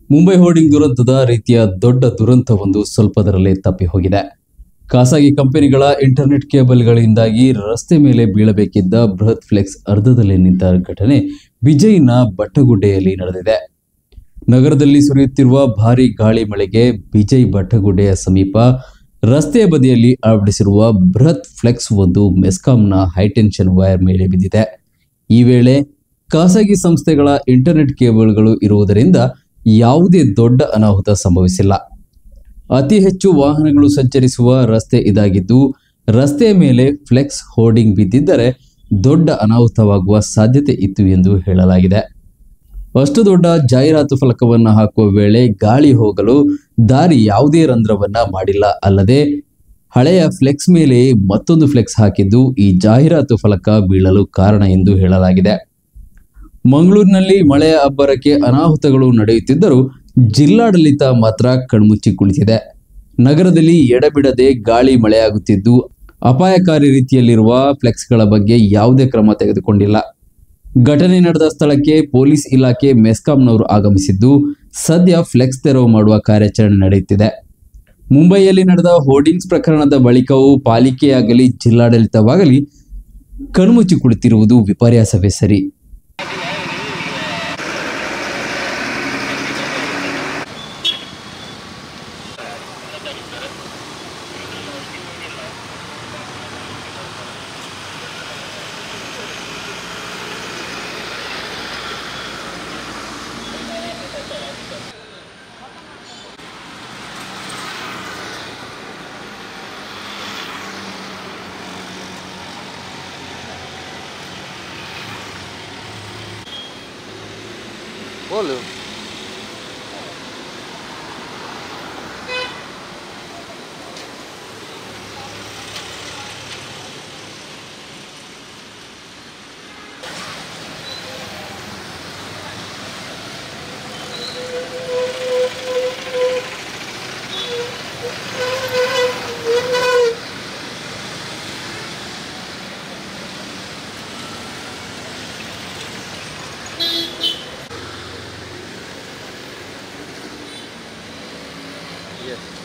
Mumbai hoarding ದುರಂತದ ರೀತಿಯ ದೊಡ್ಡ ದುರಂತವೊಂದು ಸ್ವಲ್ಪದರಲ್ಲೇ ತಪ್ಪಿ ಹೋಗಿದೆ. ಖಾಸಗಿ ಕಂಪನಿಗಳ ಇಂಟರ್ನೆಟ್ ಕೇಬಲ್ಗಳಿಂದಾಗಿ ರಸ್ತೆ ಮೇಲೆ ಬೀಳಬೇಕಿದ್ದ ಬೃಹತ್ ಫ್ಲೆಕ್ಸ್ ಅರ್ಧದಲ್ಲೇ ನಿಂತ ಘಟನೆ ಬಿಜೈನ ಬಟ್ಟಗುಡ್ಡೆಯಲ್ಲಿ ನಡೆದಿದೆ. ನಗರದಲ್ಲಿ ಸುರಿಯುತ್ತಿರುವ ಭಾರೀ ಗಾಳಿ ಮಳೆಗೆ ಬಿಜೈ ಬಟ್ಟಗುಡ್ಡೆಯ ಸಮೀಪ ರಸ್ತೆಯ ಬದಿಯಲ್ಲಿ ಅಳವಡಿಸಿರುವ ಬೃಹತ್ ಫ್ಲೆಕ್ಸ್ ಒಂದು ಮೆಸ್ಕಾಂನ ಹೈಟೆನ್ಷನ್ ವೈರ್ ಮೇಲೆ ಬಿದ್ದಿದೆ. ಈ ವೇಳೆ ಖಾಸಗಿ ಸಂಸ್ಥೆಗಳ ಇಂಟರ್ನೆಟ್ ಕೇಬಲ್ಗಳು ಇರುವುದರಿಂದ ಯಾವುದೇ ದೊಡ್ಡ ಅನಾಹುತ ಸಂಭವಿಸಿಲ್ಲ. ಅತಿ ಹೆಚ್ಚು ವಾಹನಗಳು ಸಂಚರಿಸುವ ರಸ್ತೆ ಇದಾಗಿದ್ದು, ರಸ್ತೆಯ ಮೇಲೆ ಫ್ಲೆಕ್ಸ್ ಹೋರ್ಡಿಂಗ್ ಬಿದ್ದಿದ್ದರೆ ದೊಡ್ಡ ಅನಾಹುತವಾಗುವ ಸಾಧ್ಯತೆ ಇತ್ತು ಎಂದು ಹೇಳಲಾಗಿದೆ. ಅಷ್ಟು ದೊಡ್ಡ ಜಾಹೀರಾತು ಫಲಕವನ್ನು ಹಾಕುವ ವೇಳೆ ಗಾಳಿ ಹೋಗಲು ದಾರಿ ಯಾವುದೇ ರಂಧ್ರವನ್ನ ಮಾಡಿಲ್ಲ. ಅಲ್ಲದೆ ಹಳೆಯ ಫ್ಲೆಕ್ಸ್ ಮೇಲೆ ಮತ್ತೊಂದು ಫ್ಲೆಕ್ಸ್ ಹಾಕಿದ್ದು ಈ ಜಾಹೀರಾತು ಫಲಕ ಬೀಳಲು ಕಾರಣ ಎಂದು ಹೇಳಲಾಗಿದೆ. ಮಂಗಳೂರಿನಲ್ಲಿ ಮಳೆಯ ಅಬ್ಬರಕ್ಕೆ ಅನಾಹುತಗಳು ನಡೆಯುತ್ತಿದ್ದರೂ ಜಿಲ್ಲಾಡಳಿತ ಮಾತ್ರ ಕಣ್ಮುಚ್ಚಿ ಕುಳಿತಿದೆ. ನಗರದಲ್ಲಿ ಎಡಬಿಡದೆ ಗಾಳಿ ಮಳೆಯಾಗುತ್ತಿದ್ದು ಅಪಾಯಕಾರಿ ರೀತಿಯಲ್ಲಿರುವ ಫ್ಲೆಕ್ಸ್ಗಳ ಬಗ್ಗೆ ಯಾವುದೇ ಕ್ರಮ ತೆಗೆದುಕೊಂಡಿಲ್ಲ. ಘಟನೆ ನಡೆದ ಸ್ಥಳಕ್ಕೆ ಪೊಲೀಸ್ ಇಲಾಖೆ ಮೆಸ್ಕಾಂನವರು ಆಗಮಿಸಿದ್ದು ಸದ್ಯ ಫ್ಲೆಕ್ಸ್ ತೆರವು ಮಾಡುವ ಕಾರ್ಯಾಚರಣೆ ನಡೆಯುತ್ತಿದೆ. ಮುಂಬೈಯಲ್ಲಿ ನಡೆದ ಹೋರ್ಡಿಂಗ್ಸ್ ಪ್ರಕರಣದ ಬಳಿಕವೂ ಪಾಲಿಕೆಯಾಗಲಿ ಜಿಲ್ಲಾಡಳಿತವಾಗಲಿ ಕಣ್ಮುಚ್ಚಿ ಕುಳಿತಿರುವುದು ವಿಪರ್ಯಾಸವೇ ಸರಿ. बोलो yes